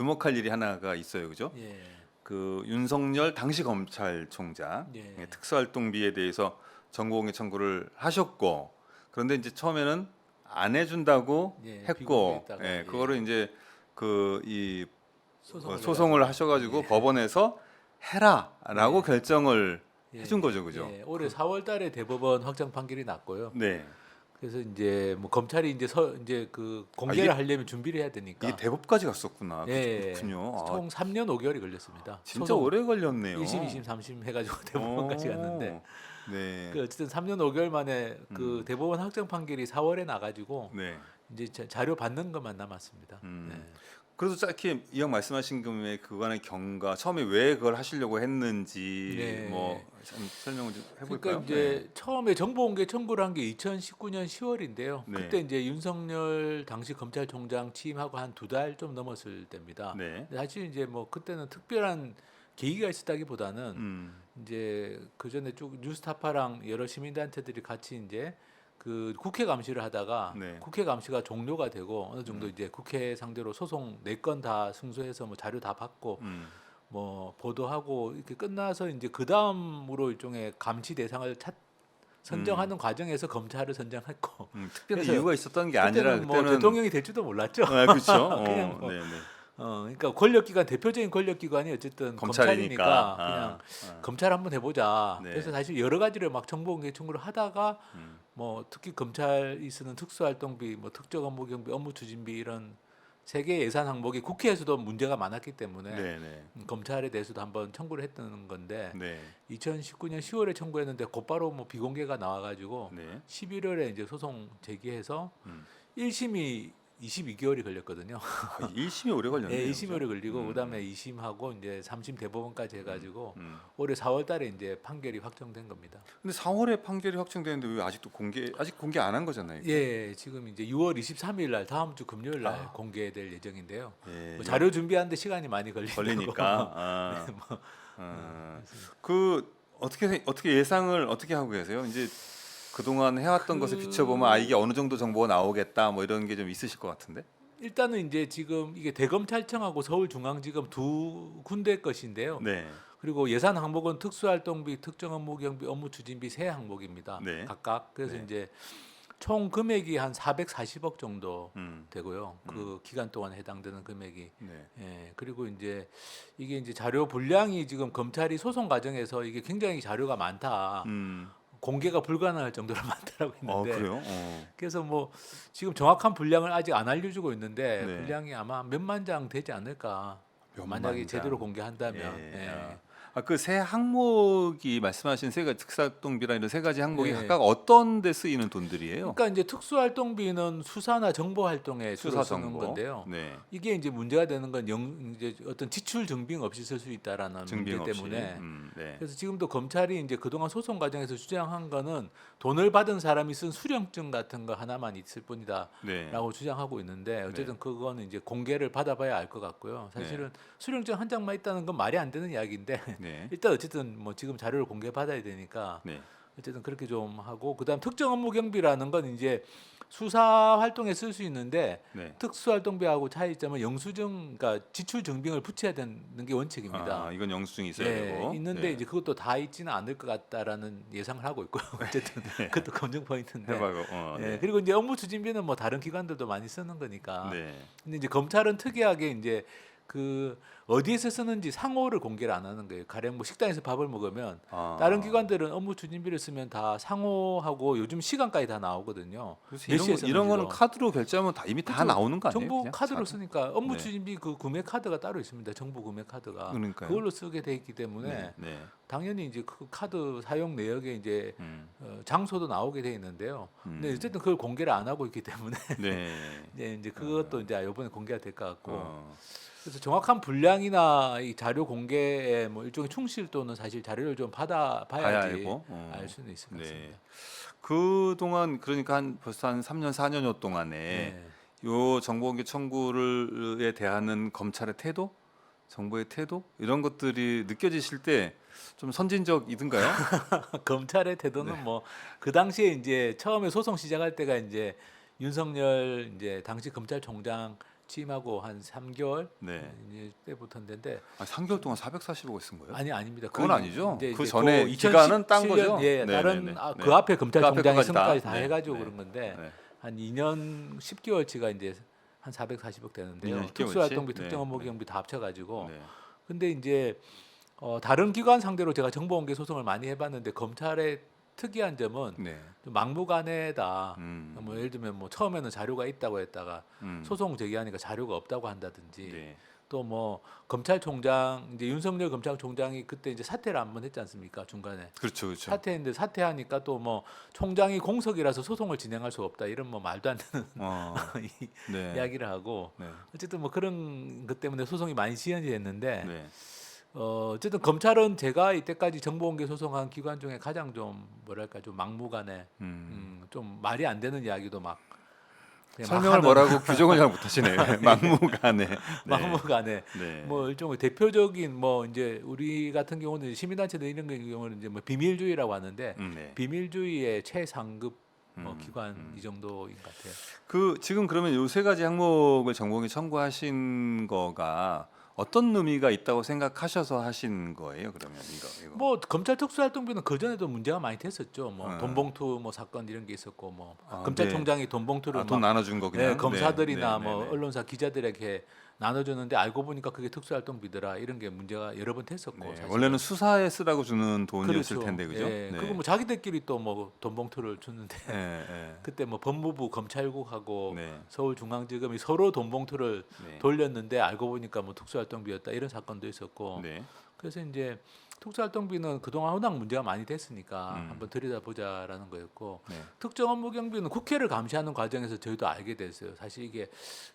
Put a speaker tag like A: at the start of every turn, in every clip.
A: 주목할 일이 하나가 있어요, 그죠?
B: 예.
A: 그 윤석열 당시 검찰총장
B: 예.
A: 특수활동비에 대해서 정보공개 청구를 하셨고, 그런데 이제 처음에는 안 해준다고
B: 예.
A: 했고,
B: 비공개했다가
A: 예,
B: 예.
A: 그거를 이제 그
B: 소송을
A: 하셔가지고
B: 예.
A: 법원에서 해라라고
B: 예.
A: 결정을
B: 예.
A: 해준 거죠, 그죠?
B: 예. 올해 4월달에 대법원 확정 판결이 났고요.
A: 네.
B: 그래서 이제 뭐 검찰이 이제 그 공개를
A: 이게-
B: 하려면 준비를 해야 되니까.
A: 이게 대법까지 갔었구나.
B: 예.
A: 그렇군요. 아,
B: 총 3년 5개월이 걸렸습니다.
A: 진짜
B: 소송
A: 오래 걸렸네요.
B: 1심, 2심, 3심 해가지고 대법원까지 갔는데.
A: 네.
B: 그 어쨌든 3년 5개월 만에 그
A: 음.
B: 대법원 확정 판결이 4월에 나가지고
A: 네.
B: 이제 자료 받는 것만 남았습니다. 네.
A: 그래도 짧게 이왕 말씀하신 김에 그간의 경과, 처음에 왜 그걸 하시려고 했는지
B: 네.
A: 뭐 좀 설명을 좀
B: 그러니까
A: 해볼까요?
B: 이제 처음에 정보공개 청구를 한 게 2019년 10월인데요.
A: 네.
B: 그때 이제 윤석열 당시 검찰총장 취임하고 한 2달 좀 넘었을 때입니다.
A: 네.
B: 근데 사실 이제 뭐 그때는 특별한 계기가 있었다기보다는
A: 음.
B: 이제 그 전에 쭉 뉴스타파랑 여러 시민단체들이 같이 이제 그 국회 감시를 하다가
A: 네.
B: 국회 감시가 종료가 되고 어느 정도 이제 국회 상대로 소송 4건 다 승소해서 뭐 자료 다 받고 뭐 보도하고 이렇게 끝나서 이제 그 다음으로 일종의 감시 대상을 선정하는 과정에서 검찰을 선정했고
A: 특별한
B: 그래서
A: 이유가 있었던 게 아니라
B: 그때는 뭐
A: 그때는
B: 대통령이 될지도 몰랐죠.
A: 아, 그렇죠.
B: 그냥 뭐
A: 네네.
B: 그러니까 권력기관 대표적인 권력기관이 어쨌든
A: 검찰이니까.
B: 검찰이니까 그냥 검찰 한번 해보자.
A: 네.
B: 그래서 사실 여러 가지를 막 정보공개 청구를 하다가 뭐 특히 검찰이 쓰는 특수활동비, 뭐 특정업무경비, 업무추진비 이런 세 개 예산 항목이 국회에서도 문제가 많았기 때문에
A: 네네.
B: 검찰에 대해서도 한번 청구를 했던 건데
A: 네.
B: 2019년 10월에 청구했는데 곧바로 뭐 비공개가 나와가지고
A: 네.
B: 11월에 이제 소송 제기해서
A: 음.
B: 1심이 22개월이 걸렸거든요.
A: 1심이 오래 걸렸네요.
B: 예, 2심 오래 걸리고
A: 음.
B: 그다음에 2심하고 이제 3심 대법원까지 해가지고
A: 음.
B: 올해 4월달에 이제 판결이 확정된 겁니다.
A: 근데 4월에 판결이 확정되는데 왜 아직도 아직 공개 안 한 거잖아요. 이거?
B: 예, 지금 이제 6월 23일 날 다음 주 금요일 날
A: 아.
B: 공개될 예정인데요.
A: 예,
B: 뭐 자료 준비하는데 시간이 많이
A: 걸리니까. 아.
B: 네, 뭐,
A: 그 어떻게 예상을 어떻게 하고 계세요? 이제 그동안 해왔던 것을 비춰보면 이게 어느 정도 정보가 나오겠다 뭐 이런 게 좀 있으실 것 같은데.
B: 일단은 이제 지금 이게 대검찰청하고 서울중앙지검 두 군데 것인데요.
A: 네.
B: 그리고 예산 항목은 특수활동비, 특정업무경비, 업무추진비 세 항목입니다.
A: 네.
B: 각각. 그래서
A: 네.
B: 이제 총 금액이 한 440억 정도
A: 음.
B: 되고요. 그 기간 동안 해당되는 금액이.
A: 네.
B: 예. 그리고 이제 이게 이제 자료 분량이 지금 검찰이 소송 과정에서 이게 굉장히 자료가 많다. 공개가 불가능할 정도로 많다라고 했는데.
A: 그래요?
B: 그래서 뭐 지금 정확한 분량을 아직 안 알려주고 있는데
A: 네.
B: 분량이 아마 몇만 장 되지 않을까.
A: 몇만
B: 만약에
A: 장.
B: 제대로 공개한다면.
A: 예.
B: 예.
A: 그 세 항목이 말씀하신 세 가지 특수활동비나 이런 세 가지 항목이
B: 예.
A: 각각 어떤 데 쓰이는 돈들이에요?
B: 그러니까 이제 특수활동비는 수사나 정보 활동에 주로
A: 수사
B: 쓰는
A: 정보.
B: 건데요.
A: 네.
B: 이게 이제 문제가 되는 건 이제 어떤 지출 증빙 없이 쓸 수 있다라는
A: 증빙
B: 문제
A: 없이.
B: 때문에
A: 네.
B: 그래서 지금도 검찰이 이제 그동안 소송 과정에서 주장한 거는 돈을 받은 사람이 쓴 수령증 같은 거 하나만 있을 뿐이다라고
A: 네.
B: 주장하고 있는데 어쨌든
A: 네.
B: 그거는 이제 공개를 받아봐야 알 것 같고요. 사실은 수령증 한 장만 있다는 건 말이 안 되는 이야기인데
A: 네.
B: 일단 어쨌든 뭐 지금 자료를 공개 받아야 되니까
A: 네.
B: 어쨌든 그렇게 좀 하고 그다음 특정 업무 경비라는 건 이제 수사 활동에 쓸 수 있는데
A: 네.
B: 특수활동비하고 차이점은 영수증, 그러니까 지출 증빙을 붙여야 되는 게 원칙입니다.
A: 이건 영수증이 있어야
B: 예,
A: 되고.
B: 있는데
A: 네.
B: 이제 그것도 다 있지는 않을 것 같다라는 예상을 하고 있고요. 어쨌든 그것도 검증 포인트인데.
A: 해봐요.
B: 예,
A: 네.
B: 그리고 이제 업무 추진비는 뭐 다른 기관들도 많이 쓰는 거니까.
A: 네.
B: 근데 이제 검찰은 특이하게 이제 그 어디에서 쓰는지 상호를 공개를 안 하는 거예요. 가령 뭐 식당에서 밥을 먹으면 다른 기관들은 업무 추진비를 쓰면 다 상호하고 요즘 시간까지 다 나오거든요.
A: 그래서
B: 몇 시에
A: 이런 거는
B: 쓰는지도.
A: 카드로 결제하면 이미 다
B: 그렇죠.
A: 나오는 거 아니에요?
B: 정부
A: 그냥?
B: 카드로 쓰니까 업무
A: 네.
B: 추진비 그 구매 카드가 따로 있습니다. 정부 구매 카드가
A: 그러니까요.
B: 그걸로 쓰게 돼 있기 때문에
A: 네. 네.
B: 당연히 이제 그 카드 사용 내역에 이제 장소도 나오게 돼 있는데요. 근데 어쨌든 그걸 공개를 안 하고 있기 때문에
A: 네.
B: 이제 그것도 이제 이번에 공개가 될 것 같고. 그래서
A: 네.
B: 정확한 분량이나 이 자료 공개에 뭐 일종의 충실도는 사실 자료를 좀
A: 봐야
B: 받아봐야지
A: 알고.
B: 알 수는 있을 것 같습니다.
A: 그 동안 그러니까 벌써 한 3년 4년여 동안에
B: 네.
A: 요 정보공개 청구를에 대하는 검찰의 태도, 정부의 태도 이런 것들이 느껴지실 때 좀 선진적이든가요?
B: 검찰의 태도는
A: 네.
B: 뭐 그 당시에 이제 처음에 소송 시작할 때가 이제 윤석열 이제 당시 검찰총장 취임하고 한 3개월
A: 네.
B: 이제 때부터인데
A: 아, 3개월 동안 440억을 쓴 거예요?
B: 아닙니다.
A: 그건 아니죠.
B: 이제
A: 그
B: 이제
A: 전에
B: 그
A: 기간은 딴
B: 2017년
A: 거죠.
B: 예,
A: 네,
B: 다른
A: 네, 네.
B: 그 앞에 검찰총장의
A: 그 앞에
B: 승까지 다
A: 네,
B: 해가지고
A: 네,
B: 그런 건데
A: 네.
B: 한 2년 10개월치가 이제 한 440억 되는데요.
A: 2년 10개월치?
B: 특수활동비,
A: 네,
B: 특정업무경비 다 합쳐가지고.
A: 네.
B: 근데 이제 다른 기관 상대로 제가 정보공개 소송을 많이 해봤는데 검찰의 특이한 점은
A: 네.
B: 좀 막무가내다.
A: 음.
B: 뭐 예를 들면 뭐 처음에는 자료가 있다고 했다가
A: 음.
B: 소송 제기하니까 자료가 없다고 한다든지
A: 네.
B: 또 뭐 검찰총장 이제 윤석열 검찰총장이 그때 이제 사퇴를 한번 했지 않습니까 중간에
A: 그렇죠, 그렇죠.
B: 사퇴했는데 사퇴하니까 또 뭐 총장이 공석이라서 소송을 진행할 수 없다 이런 뭐 말도 안 되는
A: 어, 네.
B: 이야기를 하고
A: 네.
B: 어쨌든 뭐 그런 것 때문에 소송이 많이 지연이 됐는데
A: 네.
B: 어쨌든 검찰은 제가 이때까지 정보공개 소송한 기관 중에 가장 좀 뭐랄까 좀 막무가내 좀 말이 안 되는 이야기도 막 그냥 막
A: 설명을
B: 하는
A: 뭐라고 규정을 잘 못하시네요. 막무가내. 네.
B: 막무가내
A: 네.
B: 뭐 일종의 대표적인 뭐 이제 우리 같은 경우는 시민단체들 이런 경우는 이제 뭐 비밀주의라고 하는데
A: 네.
B: 비밀주의의 최상급 기관 이 정도인 것 같아요.
A: 그 지금 그러면 요 세 가지 항목을 정보공개 청구하신 거가 어떤 의미가 있다고 생각하셔서 하신 거예요? 그러면 이거.
B: 뭐 검찰 특수활동비는 그 전에도 문제가 많이 됐었죠. 뭐
A: 어.
B: 돈봉투 뭐 사건 이런 게 있었고 뭐
A: 아,
B: 검찰총장이 돈봉투를
A: 돈
B: 막
A: 나눠준 거 그냥.
B: 검사들이나
A: 네,
B: 뭐
A: 네, 네.
B: 언론사 기자들에게 나눠줬는데 알고 보니까 그게 특수활동비더라 이런 게 문제가 여러 번 됐었고
A: 네,
B: 사실은.
A: 원래는 수사에 쓰라고 주는 돈이었을
B: 그렇죠.
A: 텐데 그죠?
B: 예,
A: 네.
B: 그리고 뭐 자기들끼리 또 뭐 돈봉투를 줬는데
A: 네, 네.
B: 그때 뭐 법무부 검찰국하고
A: 네.
B: 서울중앙지검이 서로 돈봉투를
A: 네.
B: 돌렸는데 알고 보니까 뭐 특수활동비였다 이런 사건도 있었고
A: 네.
B: 그래서 이제 특수활동비는 그동안 워낙 문제가 많이 됐으니까
A: 음.
B: 한번 들여다보자라는 거였고
A: 네.
B: 특정업무경비는 국회를 감시하는 과정에서 저희도 알게 됐어요. 사실 이게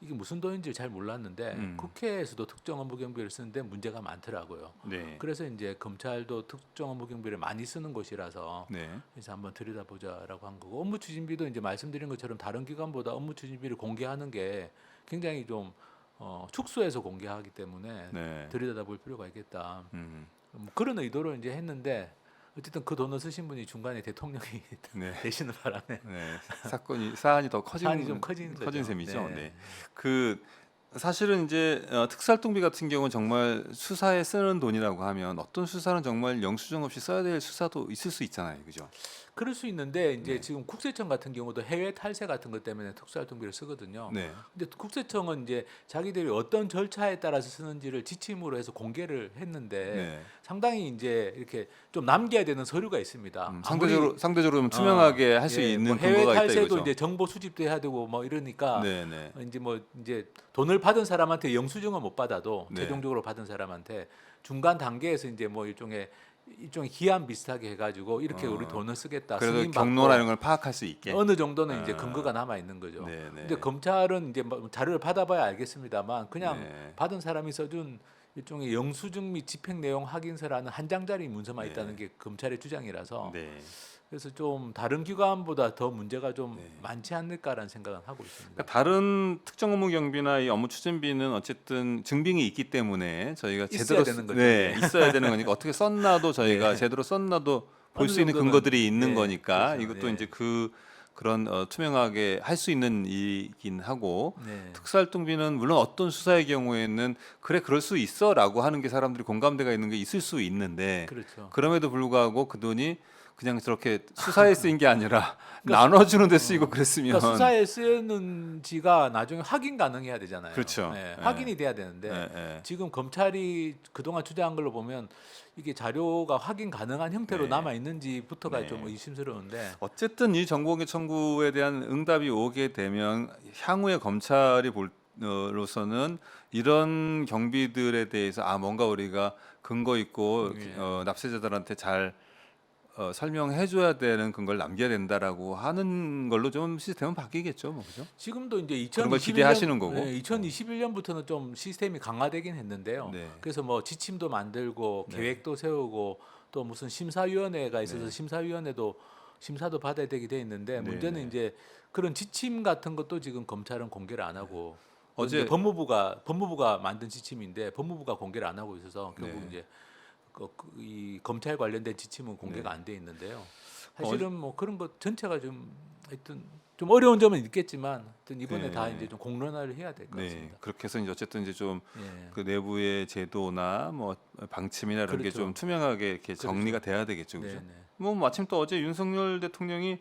B: 무슨 돈인지 잘 몰랐는데 국회에서도 특정업무경비를 쓰는데 문제가 많더라고요.
A: 네.
B: 그래서 이제 검찰도 특정업무경비를 많이 쓰는 곳이라서
A: 네.
B: 그래서 한번 들여다보자라고 한 거고 업무추진비도 이제 말씀드린 것처럼 다른 기관보다 업무추진비를 공개하는 게 굉장히 좀 축소해서 공개하기 때문에
A: 네.
B: 들여다볼 필요가 있겠다.
A: 음.
B: 뭐 그런 의도로 이제 했는데 어쨌든 그 돈을 쓰신 분이 중간에 대통령이
A: 네.
B: 되시는 바람에
A: 네. 사안이 더
B: 사안이 좀 커진 거죠.
A: 셈이죠.
B: 네.
A: 네. 그 사실은 이제 특수활동비 같은 경우는 정말 수사에 쓰는 돈이라고 하면 어떤 수사는 정말 영수증 없이 써야 될 수사도 있을 수 있잖아요, 그죠?
B: 그럴 수 있는데 이제
A: 네.
B: 지금 국세청 같은 경우도 해외 탈세 같은 것 때문에 특수활동비를 쓰거든요.
A: 네.
B: 근데 국세청은 이제 자기들이 어떤 절차에 따라서 쓰는지를 지침으로 해서 공개를 했는데
A: 네.
B: 상당히 이제 이렇게 좀 남겨야 되는 서류가 있습니다.
A: 상대적으로 좀 투명하게 할 수
B: 예,
A: 있는
B: 뭐 해외
A: 근거가 있다
B: 탈세도
A: 이거죠.
B: 이제 정보 수집도 해야 되고 뭐 이러니까
A: 네, 네.
B: 이제 돈을 받은 사람한테 영수증은 못 받아도
A: 네.
B: 최종적으로 받은 사람한테 중간 단계에서 이제 뭐 일종의 기한 비슷하게 해가지고 이렇게 우리 돈을 쓰겠다.
A: 그래도
B: 승인받고
A: 경로나 이런 걸 파악할 수 있게.
B: 어느 정도는 이제
A: 아.
B: 근거가 남아 있는 거죠.
A: 네, 네.
B: 근데 검찰은 이제 뭐 자료를 받아봐야 알겠습니다만 그냥
A: 네.
B: 받은 사람이 써준 일종의 영수증 및 집행 내용 확인서라는 한 장짜리 문서만
A: 네.
B: 있다는 게 검찰의 주장이라서
A: 네.
B: 그래서 좀 다른 기관보다 더 문제가 좀
A: 네.
B: 많지 않을까라는 생각은 하고 있습니다.
A: 그러니까 다른 특정 업무 경비나 이 업무 추진비는 어쨌든 증빙이 있기 때문에 저희가
B: 있어야
A: 제대로
B: 되는 거죠.
A: 네, 있어야 되는 거니까 어떻게 썼나도 저희가
B: 네.
A: 제대로 썼나도 볼
B: 어느
A: 수 있는
B: 정도는,
A: 근거들이 있는
B: 네,
A: 거니까
B: 그렇죠.
A: 이것도
B: 네.
A: 이제 그런 투명하게 할 수 있는 일이긴 하고
B: 네.
A: 특수활동비는 물론 어떤 수사의 경우에는 그래 그럴 수 있어라고 하는 게 사람들이 공감대가 있는 게 있을 수 있는데
B: 그렇죠.
A: 그럼에도 불구하고 그 돈이 그냥 저렇게 수사에 쓰인 게 아니라 나눠주는 데 쓰이고 그랬으면
B: 그러니까 수사에 쓰는지가 나중에 확인 가능해야 되잖아요.
A: 그렇죠.
B: 네,
A: 네.
B: 확인이 돼야 되는데
A: 네, 네.
B: 지금 검찰이 그동안 주장한 걸로 보면 이게 자료가 확인 가능한 형태로
A: 네.
B: 남아 있는지부터가
A: 네.
B: 좀 의심스러운데
A: 어쨌든 이 정보공개 청구에 대한 응답이 오게 되면 향후에 검찰이 로서는 이런 경비들에 대해서 뭔가 우리가 근거 있고
B: 예.
A: 납세자들한테 잘 설명해줘야 되는 근거를 남겨야 된다라고 하는 걸로 좀 시스템은 바뀌겠죠, 뭐 그죠?
B: 지금도 이제
A: 그런 걸 기대하시는 거고.
B: 2021년부터는 좀 시스템이 강화되긴 했는데요.
A: 네.
B: 그래서 뭐 지침도 만들고
A: 네.
B: 계획도 세우고 또 무슨 심사위원회가 있어서
A: 네.
B: 심사위원회도 심사도 받아야 되게 돼 있는데
A: 네,
B: 문제는
A: 네.
B: 이제 그런 지침 같은 것도 지금 검찰은 공개를 안 하고
A: 어제-
B: 이제 법무부가 만든 지침인데 법무부가 공개를 안 하고 있어서 결국
A: 네.
B: 이제 이 검찰 관련된 지침은 공개가
A: 네.
B: 안 돼 있는데요. 사실은 뭐 그런 것 전체가 좀 하여튼 좀 어려운 점은 있겠지만 하여튼 이번에 다
A: 네.
B: 이제 좀 공론화를 해야 될 것
A: 네,
B: 같습니다.
A: 그렇게 해서 이제 어쨌든 이제 좀
B: 예.
A: 그 내부의 제도나 뭐 방침이나 이런 게
B: 그렇죠.
A: 좀 투명하게 이렇게
B: 그렇죠.
A: 정리가 돼야 되겠죠, 그죠?
B: 네네.
A: 뭐 마침 또 어제 윤석열 대통령이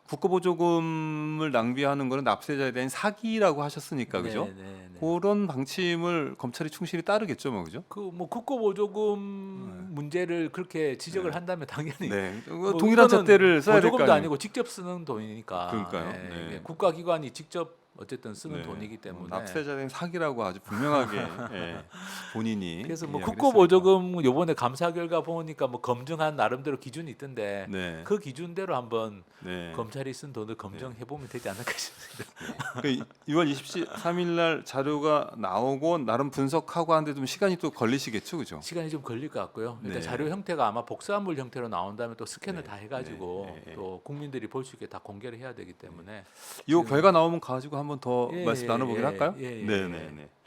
A: 국가보조금을 낭비하는 거는 납세자에 대한 사기라고 하셨으니까, 그죠?
B: 네네네.
A: 그런 방침을 검찰이 충실히 따르겠죠, 뭐, 그죠?
B: 그 뭐 국고보조금 문제를 그렇게 지적을
A: 네.
B: 한다면 당연히
A: 네,
B: 뭐
A: 동일한
B: 이거는
A: 잣대를 써야 될 거
B: 보조금도
A: 아니에요.
B: 아니고 직접 쓰는 돈이니까.
A: 그러니까요.
B: 예,
A: 네.
B: 이게 국가기관이 직접 어쨌든 쓰는
A: 네,
B: 돈이기 때문에.
A: 납세자에 대한 사기라고 아주 분명하게 예, 본인이
B: 그래서 뭐
A: 이야기를
B: 국고보조금 요번에 감사 결과 보니까 뭐 검증한 나름대로 기준이 있던데
A: 했으니까. 네,
B: 그 기준대로 한번
A: 네.
B: 검찰이 쓴 돈을 검증해 보면 되지 않을까 싶습니다.
A: 그 2월 23일 날 자료가 나오고 나름 분석하고 하는데 좀 시간이 또 걸리시겠죠, 그죠?
B: 시간이 좀 걸릴 것 같고요. 일단
A: 네.
B: 자료 형태가 아마 복사물 형태로 나온다면 또 스캔을
A: 네,
B: 다 해가지고
A: 네, 네.
B: 또 국민들이 볼 수 있게 다 공개를 해야 되기 때문에
A: 이 결과 나오면 가지고 한번 더
B: 예,
A: 말씀
B: 예,
A: 나눠보긴
B: 예,
A: 할까요?
B: 예, 예,
A: 네,
B: 예.
A: 네, 네.